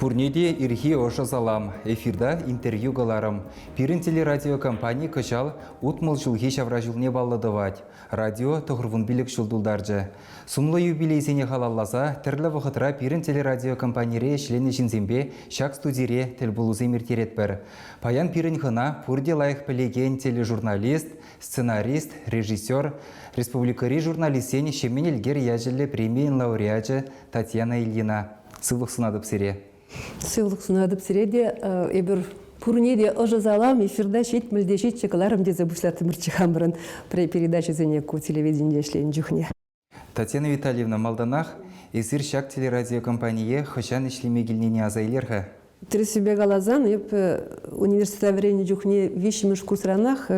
Пурнеде ирхи оша залам. Эфирда интервью галарым. Пирин телерадиокомпания кычал утмыл жылхи шавра жылне балладывать. Радио тұғырвын билік жылдулдаржы. Сумлы юбилейсене халалласа, тірлі вақытра пирин телерадиокомпанияре шлені жинзембе шак студире тіл бұлузы мертерет бір. Паян пирин хына пурде лайық пілеген тележурналист, сценарист, режиссер, республикари журналистен шемен елгер яжілі премиен лауреаджы Татьяна Ильина. Сылық сынадып сире. Сылық сынадып сиреде, ебір пурнеде ұжы залам, эфирда шет мүлде шет чекаларым дезе бұшлар тымырчы хамбырын передача зенеку телевидение шлен жүхне. Татьяна Витальевна Малданах, эсир шак телерадиокомпания хышан ишлеме гильнене азайлерха. Тресебе галазан, еп университет времени жүхне вещимыш курсранах,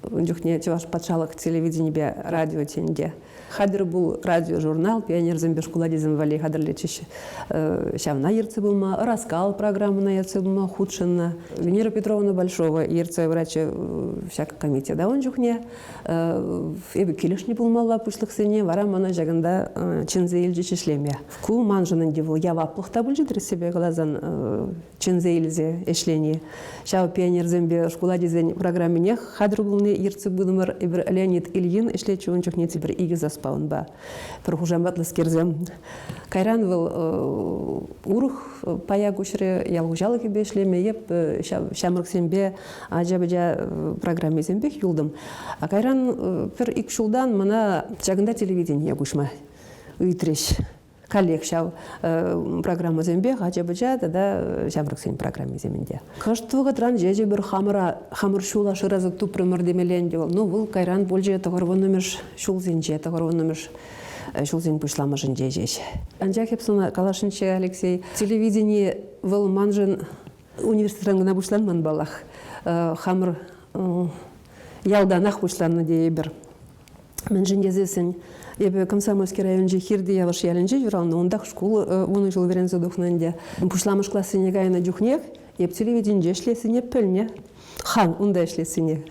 жүхне чеваш патшалық телевидение радио тенде. Хадыр был радиожурнал, пионер Замбешкула дезем вали хадыр лечище. Шавна ерце булма, раскал программу на ерце булма, худшина. Венера Петровна Большого, ерце врача всяка комитет. Да он жүхне, эбі келешни булмалла пушлық сене, вара мана жагында чензе елже чешлеме. Ку манжанын девыл, я ваплықта бұл жидір себе глазан чензе елзе эшлене. Шау пионер Замбешкула дезен программине хадыр булны ерце будымыр, эбір Леонид Ильин эшлечі он жүхне тибір игі заспаун ба. Прохужам батлас керзем. Кайран был урух пая гушре ялгужалы кебе эшлеме еп шамрык сембе ажабыжа программе зембек юлдым. А кайран пер ик шулдан мана чагында телевидение гушма үйтреш. Коллег шау программа зембек ажабыжа да шамрык сем программе земінде. Кыштыгы тран жеже бір хамыр шула шыразы тупрымыр демеленде бол. Ну бұл кайран болже тағырвон номеш шул зенже тағырвон номеш шул зен пышламыжын жежеш. Анжак хепсона калашынче Алексей телевидение выл манжын университетангына бушланман балах. Хамыр ялданах бушланны дей бір. Мен жендезесін ебе Комсомольский районже хирди яваш ялынже журалны ондақ школ оны жыл верен задухнанде. Пушламыш классыне гайна жүхнек, еп телевидение шлесіне пөлне. Хан, онда шлесіне.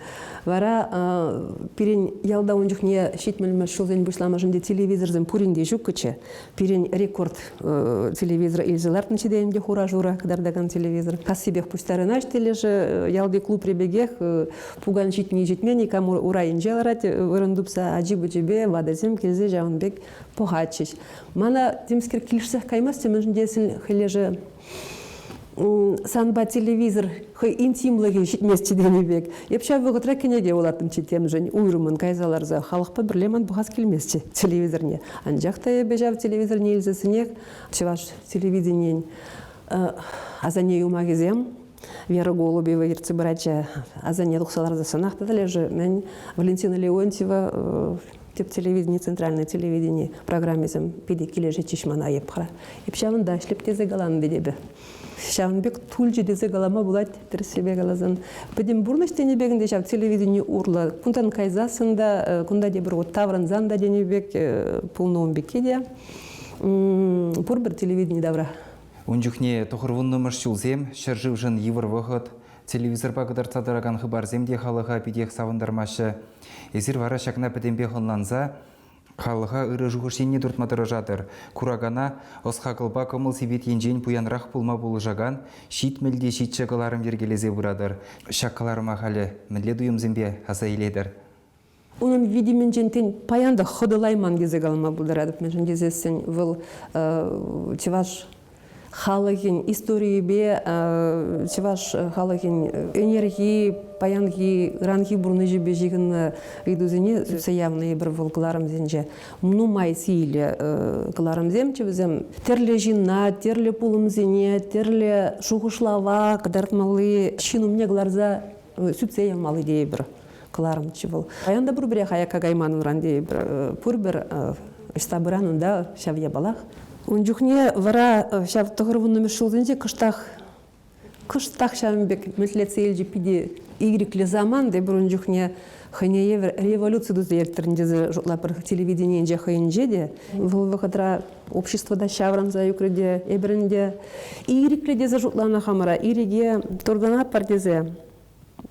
Вара пирен ялда он жүхне шетмелмеш шулзен пушламышынде телевизорзен пуринде жүккіче. Пирен рекорд телевизор илзелартын чедейінде хура жура, кадардаган телевизор. Кассибех пустарын аштележі, ялды клуб ребегех, пуган житмей житмени, кому урайын желарат, вырындупса аджибы жебе, вадазем келзе жауынбек похатчиш. Мана темскер килшсах каймас, темежіндесін хележі санба телевизор хай интимлыгы житместе денебек. Епша вғытра кенеге олатын читем жын уйрумын кайзаларза халықпа бірлеман бұғаз келместе телевизорне. Анжақта ебежав телевизорне елзесінек, чеваш телевидениен азане юмагезем, Вера Голубева ерцы брача азане дұқсаларза санақты дәлежі. Мен Валентина Леонтьева теп телевидение, центральное телевидение программезім педе кележі чешмана епқара. Епшавын да шлеп тезе галаны дедебі. Шавнбек тульжи дезе галама булат терсебе галазан. Педем бурнаштене бегінде шав телевидение урла. Кунтан кайзасында, кунда де бір от тавранзан да денебек пулноун бекеде. Пур бір телевидение давра. Унжухне тоқырвынны мұршылзем, шыржывжын евір вғыт, телевизор бағыдар цадыраган хыбарземде халыға бедек савындармашы. Эзір вара шакна пәдембе хынланза, халыға ұры жүгіршенне дұртмадыры жатыр. Курагана осқа қылба көміл себет енжен пуянрақ пулма болы жаған, шит мүлде шит шағыларым вергелезе бұрадыр. Шаққаларыма қалы мүлде дұйымзембе аса еледір. Onun видименжентен паянда ходылайман кезе қалма бұлдарадып. Мен жендезесін выл чеваш халығын историебе, чеваш халығын энергии, паянги, ранги бурны жебе жегін үйдузіне сөйсе явны бір выл қыларым зенже. Мұны май сейілі қыларым зем, чебізем терлі жина, терлі пулым зене, терлі шуғышлава, қыдартмалы шинумне қыларза сөйтсе явмалы дей бір қыларым чебіл. Паянда бұр бірі қаяқа қайманын ранде бір пұр бір штабыранында шавия балақ. Он жүхне вара шав тұғырвынны мүшілденде кыштақ шамбек мүтлетсе елжі пиде игриклі заман, де бір он жүхне ханеевер революция дузе ертеріндегі жұтлапыр телевидениен же хайынже де. Бұл вақытра обществода шавранза юкреде, ебірінде игриклі дезе жұтлана хамара, ириге торгана партезе.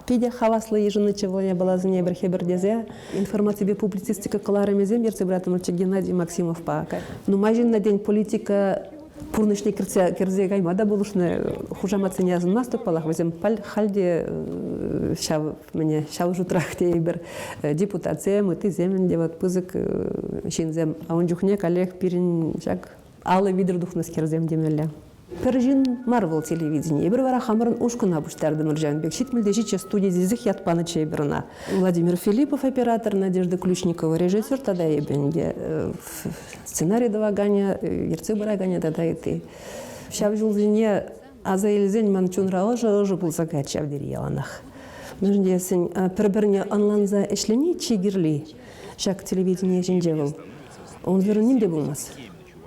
Пиде хаваслы ежыны чевоне балазыне бір хебір дезе. Информация публицистика қыларымезем, ерце братым Геннадий Максимов пака. Но майжин на день политика Пурнышне кирзе гаймада булушны хужамацыне язынмас топалах өзем пал халде шав мне шав жутрахте бир депутация мы земен де вот пызык шинзем а он жухне коллег пирин жак алы видер духнас кирзем демелле. Пережин Марвел телевидение. Бир вара хамырын ушкына буштарды Мыржанбек. Шитмилде жиче студия зизих ятпаны чейбирна. Владимир Филиппов оператор, Надежда Ключникова режиссер тогда ебенде. Сценарий даваганя, ерцы бараганя тогда и ты. Шав жылзине азаилзен манчунра ожа был загад шавдери яланах. Мыржандесин перберне анланза эшлени чигирли. Шак телевидение жинже был. Он верним де булмас.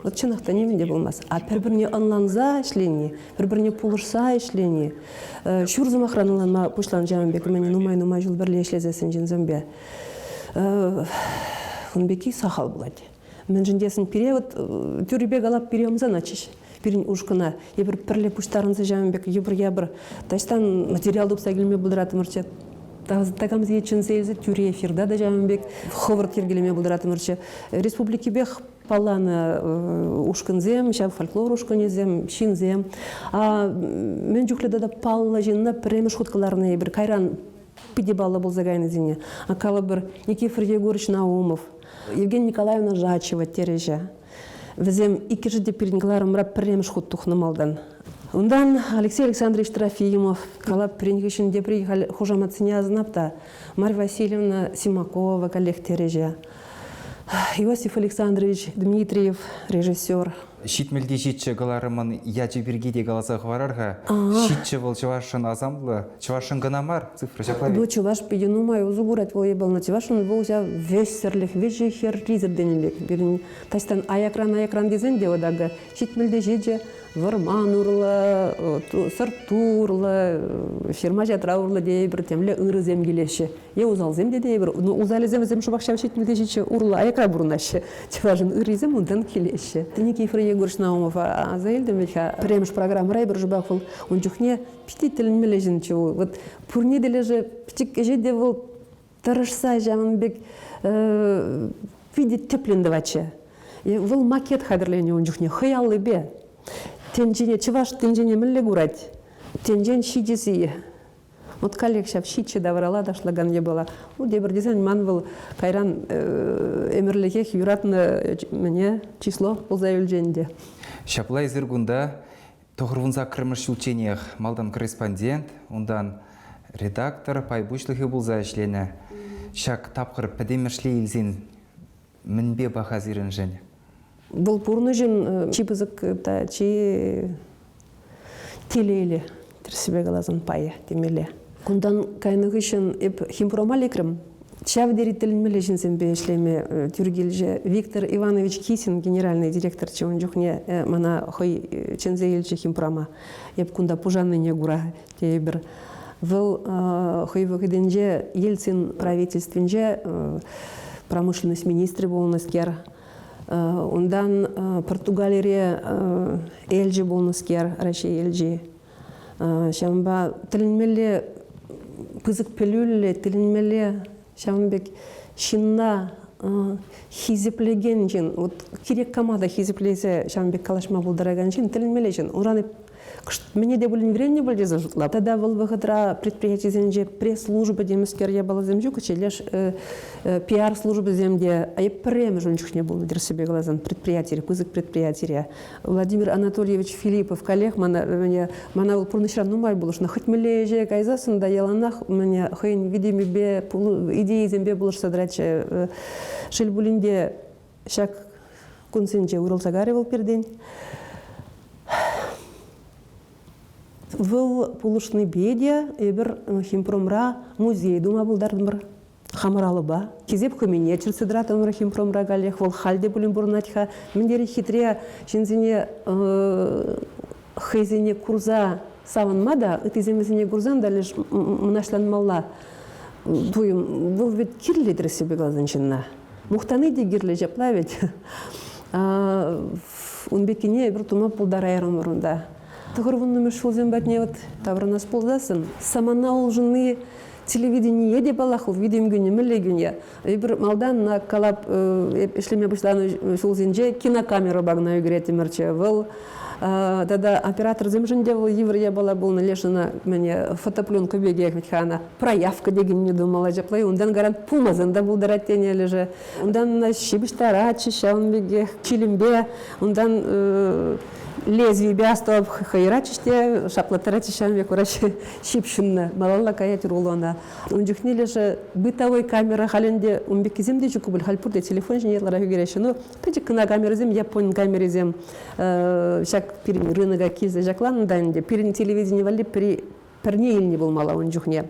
Вот чынақта неменде болмас. А бір-біріне анланза ішлені, бір-біріне пулышса ішлені. Шүрзім ақраныланма пұшлан Жамбек, мәне нумай жыл бірлі ешлезесін жынзымбе. Унбеки сахал болады. Мен жындесін период түрібек алап периомза начиш. Пирин ушкына. Ебір пірлі пұштарынсы Жамбек, ебір. Тайстан материал дұпса келме бұлдыраты мұрчет. Тагамыз ечін сейлзі түрі эфирда да Жамбек. Ховыр кергелеме бұлдыраты мұрчет. Республики бех палланы ушкынзем, шав фольклор ушкынезем, шинзем. А мен жүкледі да палла жинна премеш хуткаларына бір кайран пидебалла был загайнызине. А кала бір Никифор Егорович Наумов, Евгения Николаевна Жачева тережа. Візем икежі перенгларым рап премеш хут тухнымалдан. Ондан Алексей Александрович Трофимов, кала перенгешін депри хужамацыне азнапта, Марья Васильевна Симакова, коллег тережа. Иосиф Александрович Дмитриев, режиссер. Шитмелде житчі галарымын ячы бергеде галаса хварарға. Шитчі бұл чывашын азамлы, чывашын гынамар, цифры жаплави. Бұл чываш педенумай узугурат бұл ебал на чывашын бұл жа весерлих, вежехер ризер денелек. Тастан аякран дезен де одағы шитмелде житчі варман урлы, сыртурлы, фирма жатра урлы дей бір темлі ұры зем келеші. Е узал зем де дей бір, узалы зем шубақшав шитмелде житчі урлы аякра бұрынашы. Чывашын ұры зем ұндан келеші. Никифор Егорович Наумов азаилдем века премеш программа райбер жубахул он жухне пятителен мележин чего вот пурни дележе птик эжеде был тарышса Жаманбек видит теплендоваче был макет хадерлене он жухне хаялы бе тенжене чеваш тенжене мелле гурать тенжен шидеси вот коллег шап шитче даврала дашлаган не было. Ну дебр дизайн ман был кайран эмерлехех юратны мне число ползаюльженде. Шаплай зергунда тоғырвунза кірміш учениях малдан корреспондент, ондан редактор, пайбушлығы бұлза ішлені. Шак тапқыр пәдемішлі елзен мінбе бақазирін жені. Был пурны жын чипызык чи телейлі терсібе қалазын пайы демелі. Ондан кайнығы үшін химпрома лекрім. Чавдери тілінмелі жінсенбе ішлеме түргелже Виктор Иванович Кисин, генеральный директор чон жүхне мана хой чензе елче химпрома. Еп кунда пужаны не гура тебір. Выл хой вғыденже Ельцин правительственже промышленность министрі болныскер. Ондан Португалия эльжі болныскер, Россия эльжі. Шамба тілінмелі пызык пелюлле тилинмеле Шамбек шинна хизиплеген жин вот керек камада хизиплесе Шамбек калашма булдыраган жин тилинмеле жин ураны мне де булин времени болды зажутла тогда был выходра предприятие земде пресс-служба демскер я была земжука челеш пиар-служба земде а я прем жончук не был на себе глазан предприятие пызык предприятия Владимир Анатольевич Филиппов коллег мана был пурнышран нумай булыш на хоть мележе кайзасын да яланах мне хейн видими бе идеи зембе булыш содраче шельбулинде шак кунсенче уралсагаре был пердень. Выл пулышны бедя, ебір химпромра музей дума бұлдардымыр. Хамыралы ба. Кезеп көмене чырсыдыратымыр химпромра галех, вол халде бұлін бұрнатха. Мендері хитре жинзіне хайзіне курза саванма да, үтіземізіне курзан да лишь мұнашланмалла. Дуйым, бұл вет кирледір себе глазыншынна. Мұқтаны де кирле жапла вет. Унбекіне бір тума бұлдар айрым ұрында. Тұғырвын номер шулзен бәтіне вот таврана сползасын. Самана олжыны телевидение еде балахыл, видим гүне, мүлі гүне. Бір малдан на калап, ішлеме бұшланы шулзенже кинокамера бағына үгіреті мәрче. Выл Тогда оператор земжінде был, еврей была, был належана мне фотопленка беги, хана проявка деген не думала, жаплай, ондан гарант пумазында был даратение леже, ондан щибиштара чища, он беги, чилимбе, ондан лезвие бястов хайрачиште, шаплатара чищан век урачи щипшинна, малалла каять рулона. Он жухни леже бытовой камера халенде, он беги земде жукубуль хальпурде телефон жнетлара югерешину, печек на камеру зем, япон камере зем, шак пирин рынога кизде жаклан данде, пирин телевидение вали перне не был мало он жухне.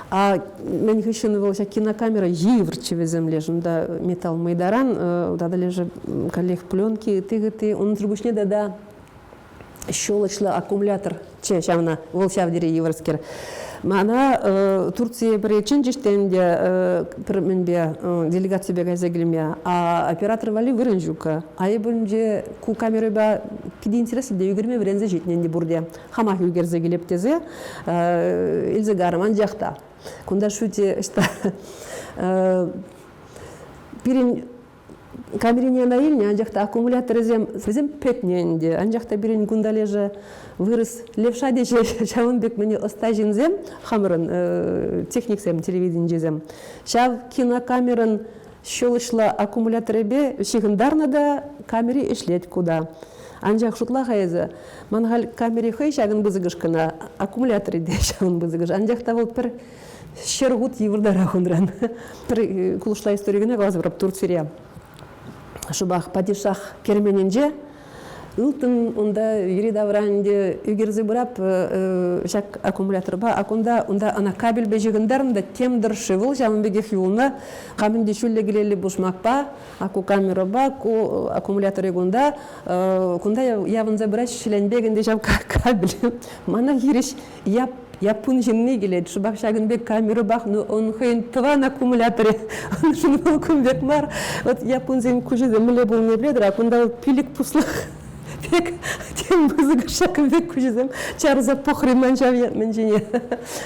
А мен еще был кинокамера еврчеве земле, да металл майдаран, да лежа коллег пленки, ты, он трубушне да щелочла аккумулятор, чешавна волшавдери еврскер. Мана Турция причин жиштенде менбе делегация бегайзе гилме, а оператор вали выренжука. А я бунже ку камера ба киди интерес де югерме врензе житненде бурде. Хамах югерзе гилептезе илзе гарман жакта. Кунда шуте что пирин камерине наилне анжакта аккумулятор зем петненде анжакта бирин гундалеже вырос левша деше чавынбек мне остажин зем хамырын техниксем телевидение зем чав кинокамерын щелышла аккумулятор бе шигындарна да камере ишлет куда анжак шутла хайза мангал камере хай шагын бызыгышкына аккумуляторы де шагын бызыгыш анжакта вот пер шергут еврдара хунран пер кулышла историяна глазбрап Турция шубах падишах кермененже ылтын онда ири давранде үгерзе бурап шак аккумулятор ба акунда онда ана кабель бежигиндарында темдир шывыл жамбеге хюлна каминде шулле гилели бушмакпа аку камера ба ку аккумулятор егунда кунда явын забрать шиленбегенде жам кабель мана гириш япун жинне келеді. Шубак шагынбек камера бақ, но он хейн тван аккумуляторы. Он жинвал кумбек мар. Вот япун зен кужизе миле был не бледер, а кунда пилик пуслах. Пек тем бызыгы шагынбек кужизем. Чарза похри манжав менжине.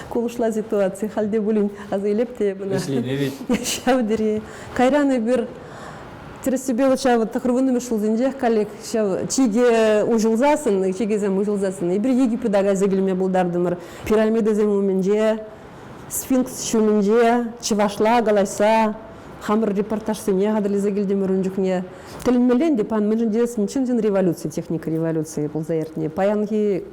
Кулышла ситуация. Халде булин азайлеп те бuna. Шавдери. Кайраны bir Тересебе чава тахрывыны мешал зенде коллег чава чиге ужылзасын, чигезем ужылзасын. И bir Египетдага зегилме булдардымыр. Пирамида земуменже, сфинкс шуменже, чывашла галайса, хамыр репортаж сене гадали зегилдемир унжукне. Телинмеленде пан менжендесин чынжын революция, техника революции булзаертне. Паянги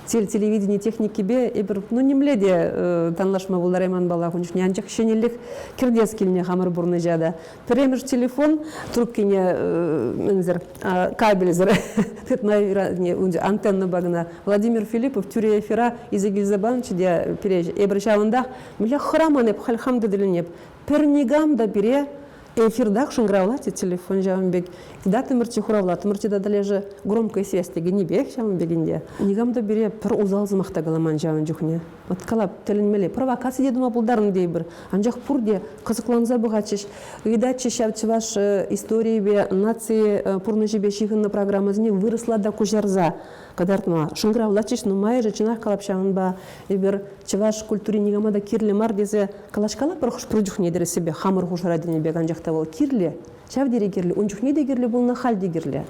телевидение техники бе эбир ну немледе танлашма булдарайман бала хунчне анчак шенелlik кирдес килне хамыр бурны жада. Премер телефон трубкине мензер кабель зер не антенна багна. Владимир Филиппов тюре эфира из Егильзабанчи де переж эбршавында мля храмане пхальхамдыдылнеп пернигам да бире эфирдах шунгравлати телефон жамбек. Да тымырчы хуравла, тымырчы да далеже громкой связьтеги не бег жамбегинде. Нигамда бире пыр узалзымақта галаман жамын жухне. Вот калап теленмеле провокация дедума булдарын дейбір. Анжақ пурде қызықланза бұғачыш. Видачы шавчываш истории бе нации пурны жебе шихынна программазіне выросла да кужарза. Кадартма шунгравлачыш нумай жачынақ калап шамынба. Ебір чываш культуре нигамада кирле мар дезе калашкала пырхуш пырджух недері себе хамыр хушарадіне бе анжақта бол кирле. Чавдери гирле, унчухне де гирле был на хальде гирле.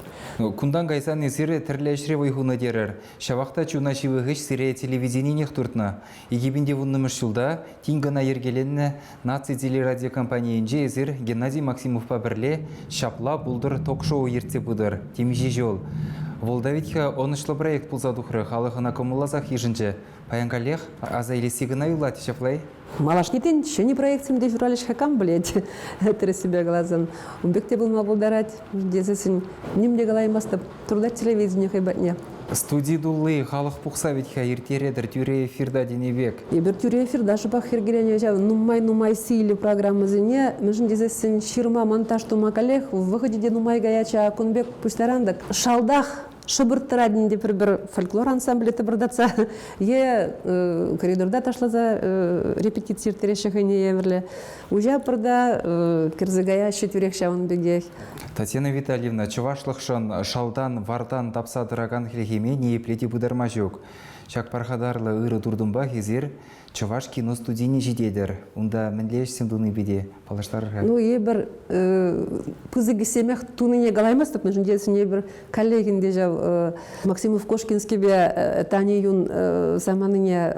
Кундан гайсан сире терлешре вайхуна дерер. Шавахта чуна шивыгыш сире телевидение нех туртна. Егибинде вуннымыш жылда тингана ергеленне наци телерадиокомпаниянже эзир Геннадий Максимов пабірле шапла булдыр ток-шоу ерте будыр. Темижи жол. Волдавитха онышлы проект пулзадухры халыхына комулазах ежінже. Паянгалех азайлесигына юлати шаплай. Малашнитин, шени проектим де журалиш хакам, блядь, это себе глазан. Убегте был мабулдарать, дезесин, нимде галаймаста, труда телевидение хайбатне. Студии дулы, халых пухса ведь хаиртередер, тюре эфирда денебек. Ебер тюре эфирда, шубах хиргелене жав, нумай сили программы зене, межин дезесин ширма монтаж тума коллег, в выходе де нумай гаяча кунбек пустарандак, шалдах, шыбырттырадинде бір фольклор ансамблі тыбырдатса, е коридорда ташлаза репетиция терешехайне еверле. Ужа пырда кирзыгая шетюрек шауын бегех. Татьяна Витальевна, чывашлықшын шалдан, вардан тапса дыраган хилхеме не плети бударма жоқ. Чак пархадарлы ыры турдумба хезер Чуваш кино студийни жидедер. Унда мінлеш симдуны биде палаштарырға. Ну, ебір пызыгы семех туныне галаймастып, но жіндесіне бір коллегінде жау Максимов Кошкинский бе тани юн заманыне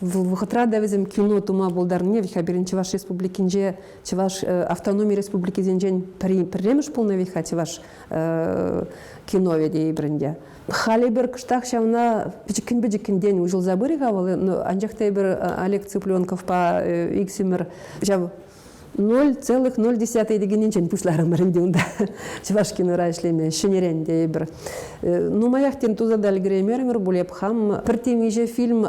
выхатрада везем кино тума болдарыне, виха берін Чуваш республикинже, Чуваш автономия республики зенжен пірреміш полна виха Чуваш кино веде ебірінде. Хали бір кыштақ шауна пичікін день ұжыл забыры ғавалы, но анжақтай бір Олег Цыпленков па иксимір жау 0,0 дегенен чен пушларым бірінде ұнда Чувашкин ұра ішлеме шынеренде бір. Ну, маяқтен тузадал гремермер бұлеп хам. Піртемеже фильм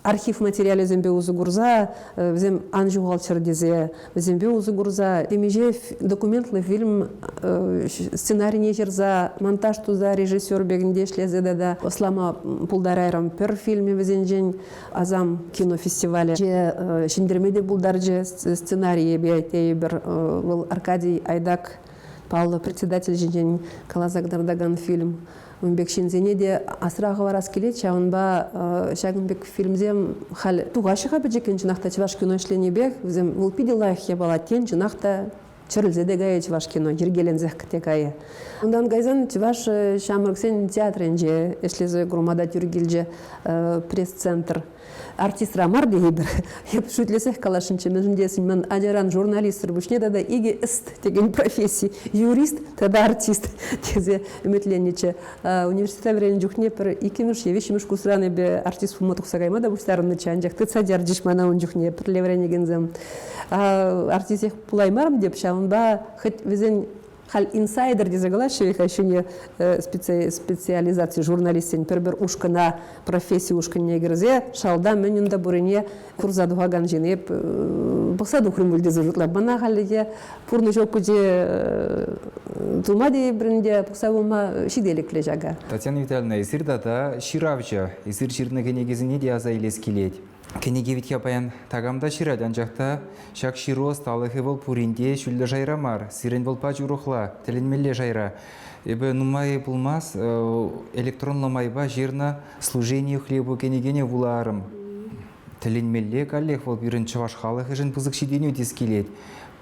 архив материалы зембе ұзы ғұрза, зем анжуғал чердезе зембе ұзы ғұрза. Темеже документлы фильм сценарий жерза, монтаж туза режиссер бегінде шлезе да Ослама Пулдарайрам пір фильме везенжен азам кинофестивале. Же шендермеде бұлдаржы сценарий бір Аркадий Айдак Павло председатель жинжен Калазагдардаган фильм. Бек шинзене де асырағы варас келет, шағынба шағынбек фильмзем хал туғашыға бәджекен жинақта Чуваш кино ішлене бек, взем ұлпиде лайық ебала тен жинақта чырылзеде гайы Чуваш кино, ергелензек кіте гайы. Ондан гайзан Чуваш шамырксен театренже, ешлезе грумада тюргелже пресс-центр. Артист Рамар дейбір, еп шутлесех калашынчы, мен десін, мен ажаран журналист рыбышне да иге іст деген профессии. Юрист, тада артист, тезе үмітленнечі. Университета верен жүхне пір икеміш, евешіміш кусраны бе артист фуматық сағайма да бұштарын чанжақ. Ты цадяр жишмана он жүхне пір леврене гензем. Артист ех пулаймарым деп шауын ба, хоть везен хал инсайдер дезагалаши, еще не специализации журналистин, пербер ушкана профессии ушкане грзе, шалда менюнда бурине курза дугаган женеп, баксаду хрымуль дезажутла. Бана халие пурны жокуде тумади бренде баксавума шиделик лежага. Татьяна Витальевна, эсирда да ширавча, эсир ширны кенегезине диаза илес келет. Кенеге витке паян тагамда ширадан жақта шак широ сталығы бол пуринде шүлді жайра мар, сирен бол па жұрықла, тілінмелі жайра. Эбі нумай булмас электронламайба жерна служение хлебу кенегене вуларым. Тілінмелі каллех бол бірін Чуваш халығы жын пызық шиденю дискелет.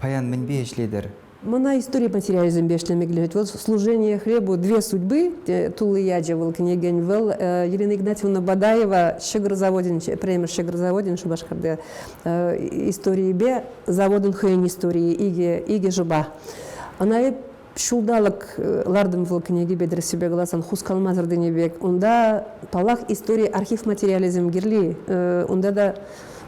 Паян мінбе ешледір. Мана история материализм бешлеме глядеть. Вот служение хлебу две судьбы. Тулы Яджевал, княгинь Вел, Елена Игнатьевна Бадаева, Щегрозаводин, премьер Щегрозаводин, Шубашкарде. Истории бе, заводин хэйн истории, иге жуба. Она и шулдалык лардым выл книги бедер себе глазан хускалмазыр денебек. Онда палах истории архив материализм герли. Онда да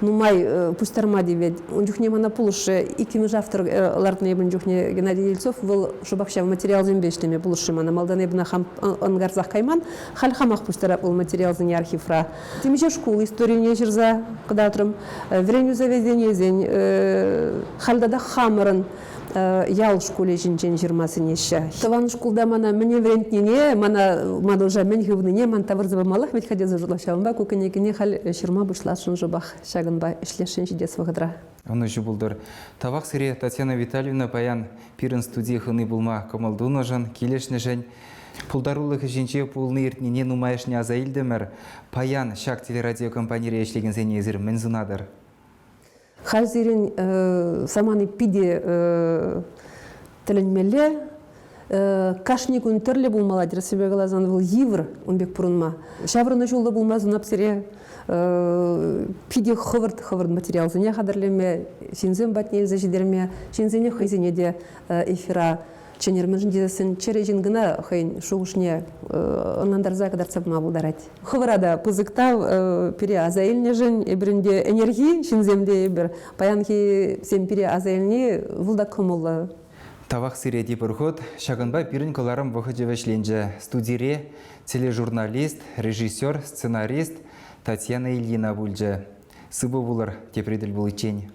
нумай пустарма девет. Он жүхне монопулыш икимиш автор лартны ебін жүхне Геннадий Ельцов выл шубакша материал зембешлеме пулышы мана малдан ебіна хам ангарзах кайман хал хамах пустара был материал зене архивра. Темеше школы истории не жерза кадатрым вреню заведение зень хальдада хамырын ял школе жинчен жирмасы неше. Таван школда мана мне врентнине, мана мадылжа мен хывныне, ман тавыр забамалах, ведь ходя за жудлашавынба, кукенекене хал ширма бушлашын жубах, шагынба ишлешен жидес вғыдра. Оны жубылдыр. Тавақ сире Татьяна Витальевна паян пирын студия хыны булма комалдуна жан, келешне жан. Пулдарулығы жинче пулны ертнене нумайышне азаилдемер, паян шак телерадиокомпания ешлеген зене езір мензунадыр. Хазирин саманы пиде тілінмелі, кашник үнтірлі болмала, дерсебе ғалазан был евр, он бек пұрынма. Шаврыны жолды болмаз, он апсире пиде хывырд материал зіне қадырлеме, шинзен батне елзі жидерме, шинзене хайзене де эфира. Ченермен жіндесін чережін гына хайын шуғышне онандарза кадар цапма бұлдарать. Хывырада пызықтав пире азайлне жын, ебірінде энергии шинземде ебір. Паянки сен пире азайлне вылда комылы. Тавақ сиреди бірхот, шағынба пирін кыларым вғыджевешленже студире, тележурналист, режиссер, сценарист Татьяна Ильина бульже. Сыбы булыр, тепреділ бұл ичень.